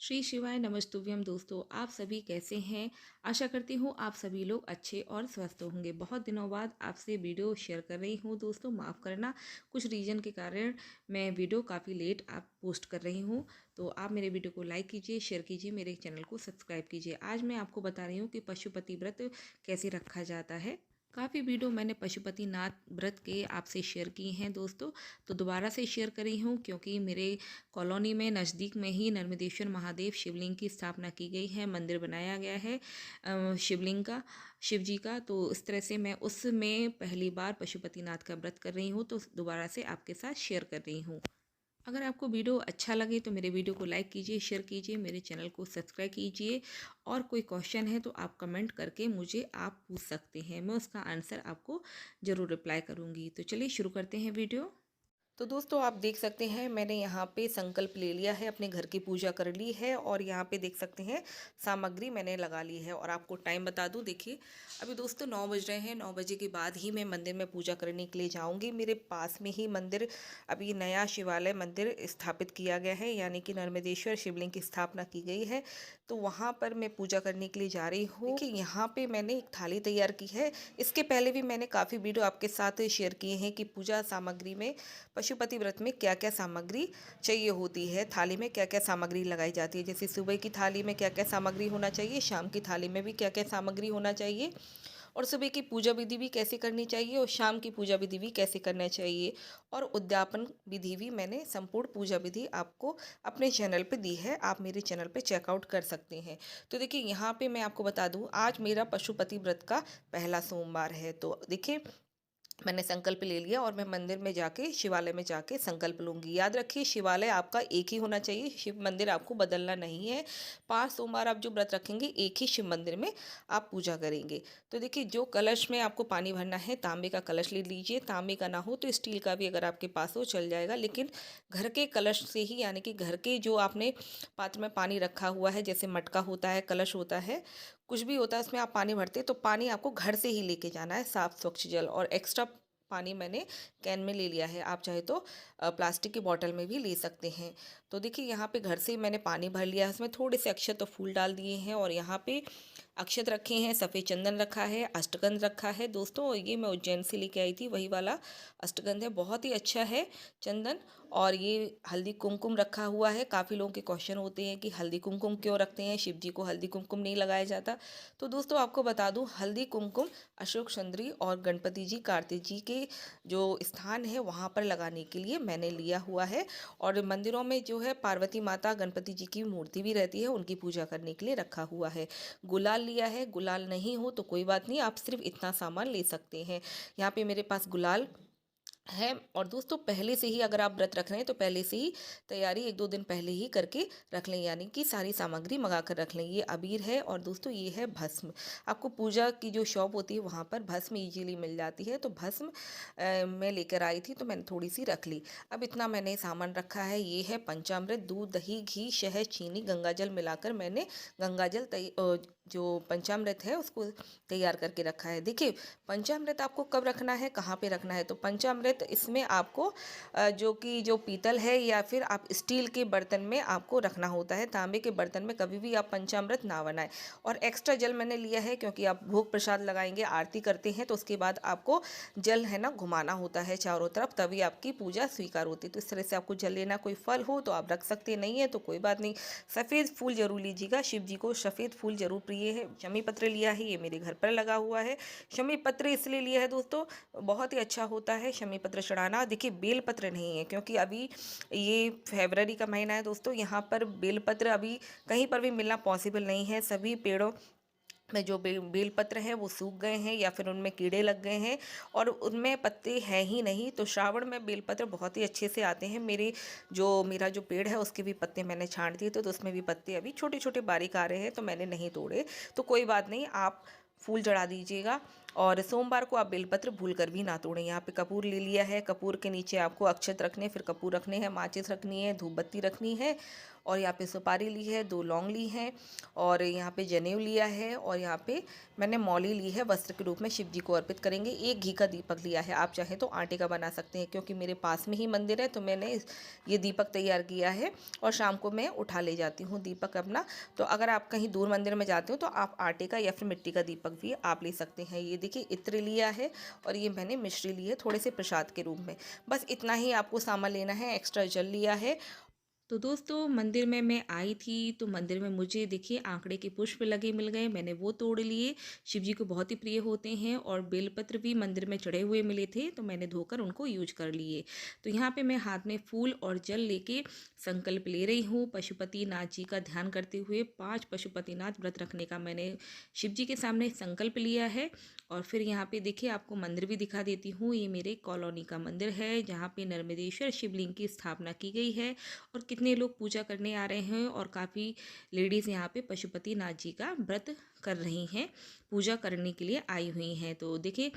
श्री शिवाय नमस्तुभ्यम दोस्तों, आप सभी कैसे हैं। आशा करती हूँ आप सभी लोग अच्छे और स्वस्थ होंगे। बहुत दिनों बाद आपसे वीडियो शेयर कर रही हूँ दोस्तों, माफ़ करना कुछ रीज़न के कारण मैं वीडियो काफ़ी लेट आप पोस्ट कर रही हूँ। तो आप मेरे वीडियो को लाइक कीजिए, शेयर कीजिए, मेरे चैनल को सब्सक्राइब कीजिए। आज मैं आपको बता रही हूँ कि पशुपति व्रत कैसे रखा जाता है। काफ़ी वीडियो मैंने पशुपतिनाथ व्रत के आपसे शेयर की हैं दोस्तों, तो दोबारा से शेयर करी हूँ क्योंकि मेरे कॉलोनी में नज़दीक में ही नर्मदेश्वर महादेव शिवलिंग की स्थापना की गई है, मंदिर बनाया गया है शिवलिंग का, शिव जी का। तो इस तरह से मैं उसमें पहली बार पशुपतिनाथ का व्रत कर रही हूँ, तो दोबारा से आपके साथ शेयर कर रही हूँ। अगर आपको वीडियो अच्छा लगे तो मेरे वीडियो को लाइक कीजिए, शेयर कीजिए, मेरे चैनल को सब्सक्राइब कीजिए। और कोई क्वेश्चन है तो आप कमेंट करके मुझे आप पूछ सकते हैं, मैं उसका आंसर आपको ज़रूर रिप्लाई करूँगी। तो चलिए शुरू करते हैं वीडियो। तो दोस्तों आप देख सकते हैं मैंने यहाँ पे संकल्प ले लिया है, अपने घर की पूजा कर ली है और यहाँ पे देख सकते हैं सामग्री मैंने लगा ली है। और आपको टाइम बता दूँ, देखिए अभी दोस्तों 9 बज रहे हैं। 9 बजे के बाद ही मैं मंदिर में पूजा करने के लिए जाऊँगी। मेरे पास में ही मंदिर, अभी नया शिवालय मंदिर स्थापित किया गया है, यानी कि नर्मदेश्वर शिवलिंग की स्थापना की गई है। तो वहाँ पर मैं पूजा करने के लिए जा रही हूँ। देखिए यहाँ पे मैंने एक थाली तैयार की है। इसके पहले भी मैंने काफ़ी वीडियो आपके साथ शेयर किए हैं कि पूजा सामग्री में, पशुपति व्रत में क्या क्या सामग्री चाहिए होती है, थाली में क्या क्या सामग्री लगाई जाती है। जैसे सुबह की थाली में क्या क्या सामग्री होना चाहिए, शाम की थाली में भी क्या क्या सामग्री होना चाहिए, और सुबह की पूजा विधि भी कैसे करनी चाहिए और शाम की पूजा विधि भी कैसे करना चाहिए, और उद्यापन विधि भी मैंने संपूर्ण पूजा विधि आपको अपने चैनल पे दी है, आप मेरे चैनल पे चेकआउट कर सकते हैं। तो देखिए यहाँ पे मैं आपको बता दूँ, आज मेरा पशुपति व्रत का पहला सोमवार है। तो देखिए मैंने संकल्प ले लिया और मैं मंदिर में जाके, शिवालय में जाके संकल्प लूँगी। याद रखिए शिवालय आपका एक ही होना चाहिए, शिव मंदिर आपको बदलना नहीं है। 5 सोमवार आप जो व्रत रखेंगे एक ही शिव मंदिर में आप पूजा करेंगे। तो देखिए जो कलश में आपको पानी भरना है, तांबे का कलश ले लीजिए। तांबे का ना हो तो स्टील का भी अगर आपके पास हो चल जाएगा, लेकिन घर के कलश से ही, यानी कि घर के जो आपने पात्र में पानी रखा हुआ है, जैसे मटका होता है, कलश होता है, कुछ भी होता है, उसमें आप पानी भरते हैं तो पानी आपको घर से ही लेके जाना है, साफ स्वच्छ जल। और एक्स्ट्रा पानी मैंने कैन में ले लिया है, आप चाहे तो प्लास्टिक की बोतल में भी ले सकते हैं। तो देखिए यहाँ पे घर से मैंने पानी भर लिया है, उसमें थोड़े से अक्षत और फूल डाल दिए हैं, और यहाँ पे अक्षत रखे हैं, सफ़ेद चंदन रखा है, अष्टगंध रखा है। दोस्तों ये मैं उज्जैन से लेके आई थी, वही वाला अष्टगंध है, बहुत ही अच्छा है चंदन। और ये हल्दी कुमकुम रखा हुआ है। काफ़ी लोगों के क्वेश्चन होते हैं कि हल्दी कुमकुम क्यों रखते हैं, शिव जी को हल्दी कुमकुम नहीं लगाया जाता। तो दोस्तों आपको बता दूं, हल्दी कुमकुम अशोक सुंदरी और गणपति जी, कार्तिक जी के जो स्थान है वहाँ पर लगाने के लिए मैंने लिया हुआ है। और मंदिरों में जो है पार्वती माता, गणपति जी की मूर्ति भी रहती है, उनकी पूजा करने के लिए रखा हुआ है। गुलाल लिया है, गुलाल नहीं हो तो कोई बात नहीं, आप सिर्फ इतना सामान ले सकते हैं। यहाँ पे मेरे पास गुलाल है। और दोस्तों पहले से ही अगर आप व्रत रख रहे हैं तो पहले से ही तैयारी 1-2 दिन पहले ही करके रख लें, यानी कि सारी सामग्री मंगा कर रख लें। ये अबीर है, और दोस्तों ये है भस्म। आपको पूजा की जो शॉप होती है वहाँ पर भस्म इजीली मिल जाती है, तो भस्म मैं लेकर आई थी तो मैंने थोड़ी सी रख ली। अब इतना मैंने सामान रखा है। ये है पंचामृत, दूध, दही, घी, शहद, चीनी, गंगाजल मिलाकर मैंने गंगाजल जो पंचामृत है उसको तैयार करके रखा है। देखिए पंचामृत आपको कब रखना है, कहाँ पे रखना है, तो पंचामृत इसमें आपको जो पीतल है या फिर आप स्टील के बर्तन में आपको रखना होता है। तांबे के बर्तन में कभी भी आप पंचामृत ना बनाएं। और एक्स्ट्रा जल मैंने लिया है क्योंकि आप भोग प्रसाद लगाएंगे, आरती करते हैं तो उसके बाद आपको जल है ना घुमाना होता है चारों तरफ, तभी आपकी पूजा स्वीकार होती है। तो इस तरह से आपको जल लेना, कोई फल हो तो आप रख सकते, नहीं है तो कोई बात नहीं। सफ़ेद फूल जरूर लीजिएगा, शिव जी को सफ़ेद फूल जरूर प्रिय है। शमी पत्र लिया है, ये मेरे घर पर लगा हुआ है। शमी पत्र इसलिए लिया है दोस्तों, बहुत ही अच्छा होता है शमी पत्र चढ़ाना। देखिए बेल पत्र नहीं है, क्योंकि अभी ये फरवरी का महीना है दोस्तों, यहाँ पर बेल पत्र अभी कहीं पर भी मिलना पॉसिबल नहीं है। सभी पेड़ों में जो बेल पत्र हैं वो सूख गए हैं या फिर उनमें कीड़े लग गए हैं और उनमें पत्ते हैं ही नहीं। तो श्रावण में बेल पत्र बहुत ही अच्छे से आते हैं। मेरा जो पेड़ है उसके भी पत्ते मैंने छांट दिए, तो उसमें भी पत्ते अभी छोटे छोटे बारीक आ रहे हैं, तो मैंने नहीं तोड़े। तो कोई बात नहीं, आप फूल चढ़ा दीजिएगा। और सोमवार को आप बेलपत्र भूल कर भी ना तोड़ें। यहाँ पे कपूर ले लिया है, कपूर के नीचे आपको अक्षत रखने, फिर कपूर रखने हैं, माचिस रखनी है, धूप बत्ती रखनी है, और यहाँ पे सुपारी ली है, 2 लौंग ली हैं और यहाँ पे जनेऊ लिया है और यहाँ पे मैंने मौली ली है, वस्त्र के रूप में शिव जी को अर्पित करेंगे। एक घी का दीपक लिया है, आप चाहें तो आटे का बना सकते हैं, क्योंकि मेरे पास में ही मंदिर है तो मैंने ये दीपक तैयार किया है और शाम को मैं उठा ले जाती हूँ दीपक अपना। तो अगर आप कहीं दूर मंदिर में जाते हो तो आप आटे का या फिर मिट्टी का दीपक भी आप ले सकते हैं। ये देखिए इत्र लिया है और ये मैंने मिश्री ली है थोड़े से प्रसाद के रूप में। बस इतना ही आपको सामान लेना है। एक्स्ट्रा जल लिया है। तो दोस्तों मंदिर में मैं आई थी तो मंदिर में मुझे देखिए आंकड़े के पुष्प लगे मिल गए, मैंने वो तोड़ लिए। शिव जी को बहुत ही प्रिय होते हैं और बेलपत्र भी मंदिर में चढ़े हुए मिले थे तो मैंने धोकर उनको यूज कर लिए। तो यहाँ पे मैं हाथ में फूल और जल लेके संकल्प ले रही हूँ पशुपतिनाथ जी का ध्यान करते हुए। 5 पशुपतिनाथ व्रत रखने का मैंने शिव जी के सामने संकल्प लिया है। और फिर यहाँ पे देखिए आपको मंदिर भी दिखा देती हूँ। ये मेरे कॉलोनी का मंदिर है जहाँ पे नर्मदेश्वर शिवलिंग की स्थापना की गई है और कितने लोग पूजा करने आ रहे हैं और काफ़ी लेडीज़ यहाँ पे पशुपतिनाथ जी का व्रत कर रही हैं, पूजा करने के लिए आई हुई हैं। तो देखिए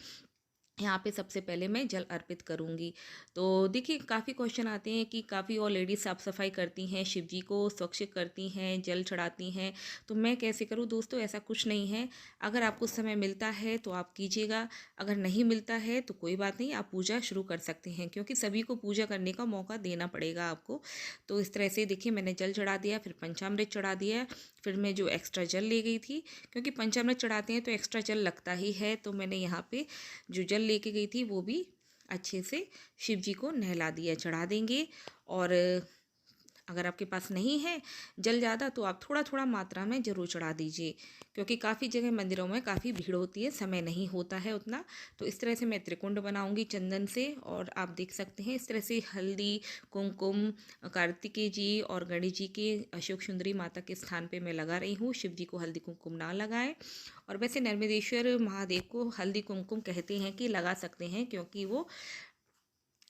यहाँ पे सबसे पहले मैं जल अर्पित करूँगी। तो देखिए काफ़ी क्वेश्चन आते हैं कि काफ़ी और लेडीज़ साफ़ सफाई करती हैं, शिव जी को स्वच्छ करती हैं, जल चढ़ाती हैं, तो मैं कैसे करूँ दोस्तों? ऐसा कुछ नहीं है। अगर आपको समय मिलता है तो आप कीजिएगा, अगर नहीं मिलता है तो कोई बात नहीं, आप पूजा शुरू कर सकते हैं, क्योंकि सभी को पूजा करने का मौका देना पड़ेगा आपको। तो इस तरह से देखिए मैंने जल चढ़ा दिया, फिर पंचामृत चढ़ा दिया, फिर मैं जो एक्स्ट्रा जल ले गई थी, क्योंकि पंचामृत चढ़ाते हैं तो एक्स्ट्रा जल लगता ही है, तो मैंने यहाँ पे जो जल लेके गई थी वो भी अच्छे से शिव जी को नहला दिया। चढ़ा देंगे और अगर आपके पास नहीं है जल ज़्यादा तो आप थोड़ा थोड़ा मात्रा में ज़रूर चढ़ा दीजिए, क्योंकि काफ़ी जगह मंदिरों में काफ़ी भीड़ होती है, समय नहीं होता है उतना। तो इस तरह से मैं त्रिकुंड बनाऊंगी चंदन से और आप देख सकते हैं इस तरह से हल्दी कुमकुम कार्तिकेय जी और गणेश जी के अशोक सुंदरी माता के स्थान पे मैं लगा रही हूँ। शिव जी को हल्दी कुमकुम ना लगाएं। और वैसे नर्मदेश्वर महादेव को हल्दी कुमकुम कहते हैं कि लगा सकते हैं, क्योंकि वो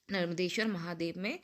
नर्मदेश्वर महादेव में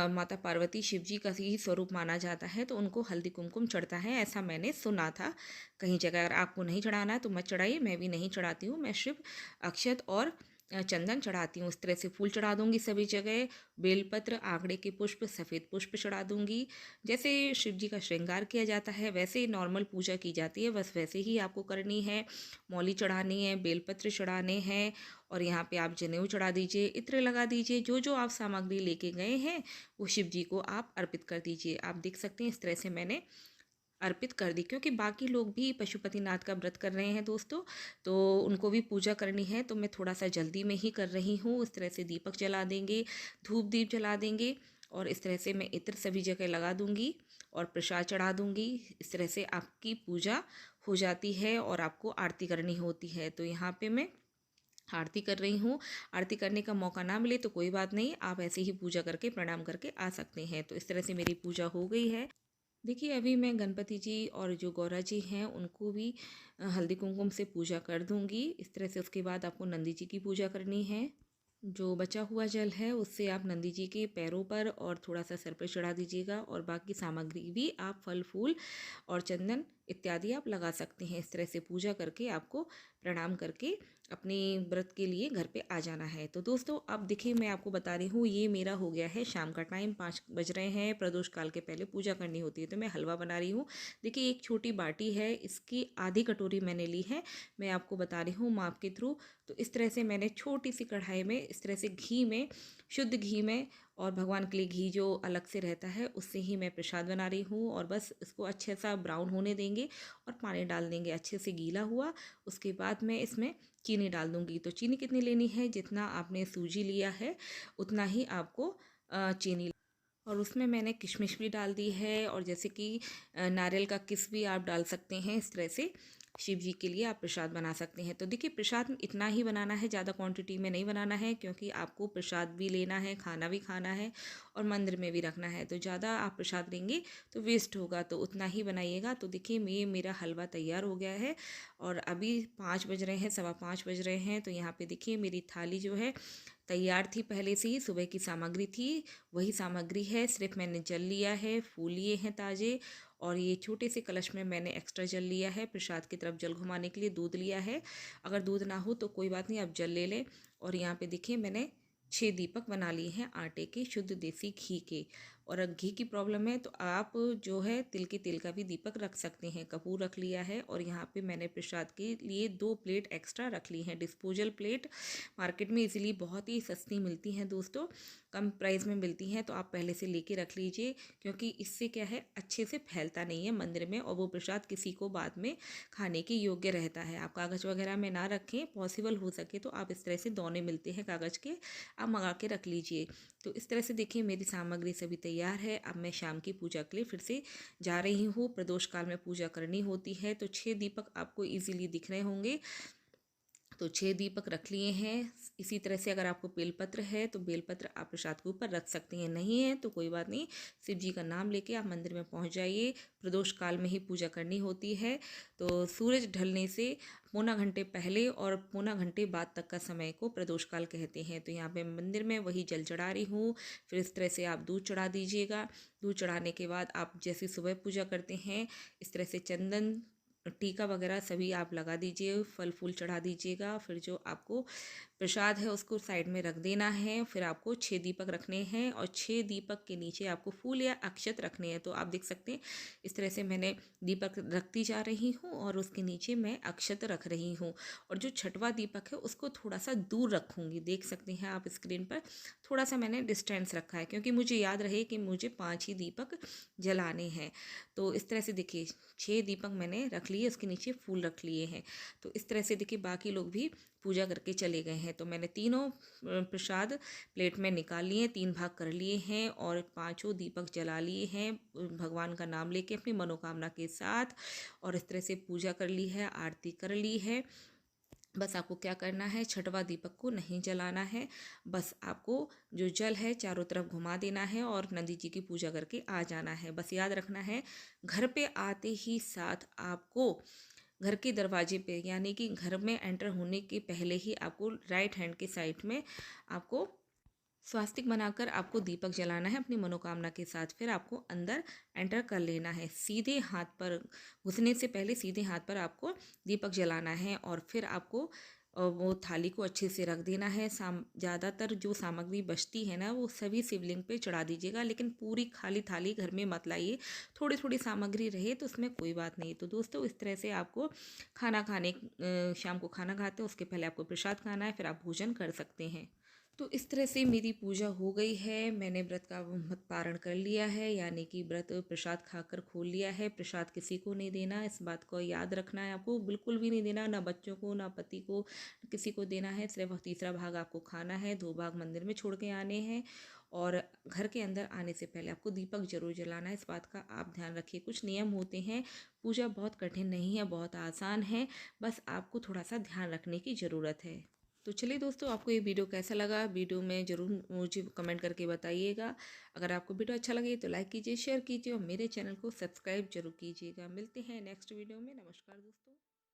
माता पार्वती शिव जी का ही स्वरूप माना जाता है, तो उनको हल्दी कुमकुम चढ़ता है, ऐसा मैंने सुना था कहीं जगह। अगर आपको नहीं चढ़ाना है तो मत चढ़ाइए, मैं भी नहीं चढ़ाती हूँ। मैं सिर्फ अक्षत और चंदन चढ़ाती हूँ। इस तरह से फूल चढ़ा दूंगी सभी जगह, बेलपत्र, आंकड़े के पुष्प, सफ़ेद पुष्प चढ़ा दूंगी। जैसे शिव जी का श्रृंगार किया जाता है वैसे नॉर्मल पूजा की जाती है, बस वैसे ही आपको करनी है। मौली चढ़ानी है, बेलपत्र चढ़ाने हैं और यहाँ पे आप जनेऊ चढ़ा दीजिए, इत्र लगा दीजिए। जो जो आप सामग्री लेके गए हैं वो शिव जी को आप अर्पित कर दीजिए। आप देख सकते हैं इस तरह से मैंने अर्पित कर दी, क्योंकि बाकी लोग भी पशुपतिनाथ का व्रत कर रहे हैं दोस्तों, तो उनको भी पूजा करनी है, तो मैं थोड़ा सा जल्दी में ही कर रही हूँ। इस तरह से दीपक जला देंगे, धूप दीप जला देंगे और इस तरह से मैं इत्र सभी जगह लगा दूंगी और प्रसाद चढ़ा दूंगी। इस तरह से आपकी पूजा हो जाती है और आपको आरती करनी होती है। तो यहाँ पे मैं आरती कर रही हूँ। आरती करने का मौका ना मिले तो कोई बात नहीं, आप ऐसे ही पूजा करके प्रणाम करके आ सकते हैं। तो इस तरह से मेरी पूजा हो गई है। देखिए अभी मैं गणपति जी और जो गौरा जी हैं उनको भी हल्दी कुमकुम से पूजा कर दूंगी। इस तरह से उसके बाद आपको नंदी जी की पूजा करनी है। जो बचा हुआ जल है उससे आप नंदी जी के पैरों पर और थोड़ा सा सिर पर चढ़ा दीजिएगा और बाकी सामग्री भी आप फल फूल और चंदन इत्यादि आप लगा सकते हैं। इस तरह से पूजा करके आपको प्रणाम करके अपनी व्रत के लिए घर पे आ जाना है। तो दोस्तों अब देखिए मैं आपको बता रही हूँ, ये मेरा हो गया है शाम का टाइम, 5 बज रहे हैं। प्रदोष काल के पहले पूजा करनी होती है, तो मैं हलवा बना रही हूँ। देखिए एक छोटी बाटी है, इसकी आधी कटोरी मैंने ली है, मैं आपको बता रही हूँ माप के थ्रू। तो इस तरह से मैंने छोटी सी कढ़ाई में इस तरह से घी में, शुद्ध घी में, और भगवान के लिए घी जो अलग से रहता है उससे ही मैं प्रसाद बना रही हूँ। और बस इसको अच्छे सा ब्राउन होने देंगे और पानी डाल देंगे, अच्छे से गीला हुआ उसके बाद मैं इसमें चीनी डाल दूँगी। तो चीनी कितनी लेनी है, जितना आपने सूजी लिया है उतना ही आपको चीनी। और उसमें मैंने किशमिश भी डाल दी है और जैसे कि नारियल का किस भी आप डाल सकते हैं। इस तरह से शिव जी के लिए आप प्रसाद बना सकते हैं। तो देखिए प्रसाद इतना ही बनाना है, ज़्यादा क्वांटिटी में नहीं बनाना है, क्योंकि आपको प्रसाद भी लेना है, खाना भी खाना है और मंदिर में भी रखना है। तो ज़्यादा आप प्रसाद लेंगे तो वेस्ट होगा, तो उतना ही बनाइएगा। तो देखिए ये मेरा हलवा तैयार हो गया है और अभी 5 बज रहे हैं, 5:15 बज रहे हैं। तो यहाँ पे देखिए मेरी थाली जो है तैयार थी, पहले से ही सुबह की सामग्री थी, वही सामग्री है। सिर्फ मैंने जल लिया है, फूल लिए हैं ताज़े, और ये छोटे से कलश में मैंने एक्स्ट्रा जल लिया है प्रसाद की तरफ जल घुमाने के लिए। दूध लिया है, अगर दूध ना हो तो कोई बात नहीं, आप जल ले लें। और यहाँ पे देखिए मैंने 6 दीपक बना लिए हैं आटे के, शुद्ध देसी घी के। और घी की प्रॉब्लम है तो आप जो है तिल के तेल का भी दीपक रख सकते हैं। कपूर रख लिया है और यहाँ पे मैंने प्रसाद के लिए 2 प्लेट एक्स्ट्रा रख ली हैं। डिस्पोजल प्लेट मार्केट में इजीली बहुत ही सस्ती मिलती हैं दोस्तों, कम प्राइस में मिलती हैं, तो आप पहले से लेके रख लीजिए, क्योंकि इससे क्या है अच्छे से फैलता नहीं है मंदिर में और वो प्रसाद किसी को बाद में खाने के योग्य रहता है। आप कागज़ वगैरह में ना रखें, पॉसिबल हो सके तो आप इस तरह से दोने मिलते हैं कागज़ के, आप मंगा के रख लीजिए। तो इस तरह से देखिए मेरी सामग्री सभी तैयार है। अब मैं शाम की पूजा के लिए फिर से जा रही हूँ। प्रदोष काल में पूजा करनी होती है, तो 6 दीपक आपको ईजिली दिख रहे होंगे। तो 6 दीपक रख लिए हैं। इसी तरह से अगर आपको बेलपत्र है तो बेलपत्र आप प्रसाद के ऊपर रख सकते हैं, नहीं है तो कोई बात नहीं, शिव जी का नाम लेके आप मंदिर में पहुंच जाइए। प्रदोष काल में ही पूजा करनी होती है। तो सूरज ढलने से पौना घंटे पहले और पौना घंटे बाद तक का समय को प्रदोष काल कहते हैं। तो यहाँ पे मंदिर में वही जल चढ़ा रही हूँ। फिर इस तरह से आप दूध चढ़ा दीजिएगा। दूध चढ़ाने के बाद आप जैसे सुबह पूजा करते हैं इस तरह से चंदन टीका वगैरह सभी आप लगा दीजिए, फल फूल चढ़ा दीजिएगा। फिर जो आपको प्रसाद है उसको साइड में रख देना है। फिर आपको 6 दीपक रखने हैं और 6 दीपक के नीचे आपको फूल या अक्षत रखने हैं। तो आप देख सकते हैं इस तरह से मैंने दीपक रखती जा रही हूँ और उसके नीचे मैं अक्षत रख रही हूँ। और जो छठवां दीपक है उसको थोड़ा सा दूर रखूँगी, देख सकते हैं आप स्क्रीन पर थोड़ा सा मैंने डिस्टेंस रखा है, क्योंकि मुझे याद रहे कि मुझे 5 ही दीपक जलाने हैं। तो इस तरह से देखिए 6 दीपक मैंने रख लिए, उसके नीचे फूल रख लिए हैं। तो इस तरह से देखिए बाकी लोग भी पूजा करके चले गए हैं। तो मैंने तीनों प्रसाद प्लेट में निकाल लिए, 3 भाग कर लिए हैं और 5 दीपक जला लिए हैं भगवान का नाम लेके अपनी मनोकामना के साथ। और इस तरह से पूजा कर ली है, आरती कर ली है। बस आपको क्या करना है, छठवां दीपक को नहीं जलाना है। बस आपको जो जल है चारों तरफ घुमा देना है और नंदी जी की पूजा करके आ जाना है। बस याद रखना है घर पे आते ही साथ आपको घर के दरवाजे पे, यानी कि घर में एंटर होने के पहले ही आपको राइट हैंड के साइड में आपको स्वास्तिक बनाकर आपको दीपक जलाना है अपनी मनोकामना के साथ। फिर आपको अंदर एंटर कर लेना है। सीधे हाथ पर घुसने से पहले सीधे हाथ पर आपको दीपक जलाना है और फिर आपको वो थाली को अच्छे से रख देना है। ज़्यादातर जो सामग्री बचती है ना वो सभी शिवलिंग पे चढ़ा दीजिएगा, लेकिन पूरी खाली थाली घर में मत लाइए। थोड़ी थोड़ी सामग्री रहे तो उसमें कोई बात नहीं। तो दोस्तों इस तरह से आपको खाना खाने शाम को खाना खाते हैं उसके पहले आपको प्रसाद खाना है, फिर आप भोजन कर सकते हैं। तो इस तरह से मेरी पूजा हो गई है। मैंने व्रत का पारण कर लिया है, यानी कि व्रत प्रसाद खाकर खोल लिया है। प्रसाद किसी को नहीं देना, इस बात को याद रखना है आपको, बिल्कुल भी नहीं देना, ना बच्चों को ना पति को, किसी को देना है। सिर्फ तीसरा भाग आपको खाना है, 2 भाग मंदिर में छोड़ के आने हैं। और घर के अंदर आने से पहले आपको दीपक जरूर जलाना है, इस बात का आप ध्यान रखिए। कुछ नियम होते हैं, पूजा बहुत कठिन नहीं है, बहुत आसान है, बस आपको थोड़ा सा ध्यान रखने की ज़रूरत है। तो चलिए दोस्तों, आपको ये वीडियो कैसा लगा वीडियो में ज़रूर मुझे कमेंट करके बताइएगा। अगर आपको वीडियो अच्छा लगे तो लाइक कीजिए, शेयर कीजिए और मेरे चैनल को सब्सक्राइब जरूर कीजिएगा। मिलते हैं नेक्स्ट वीडियो में। नमस्कार दोस्तों।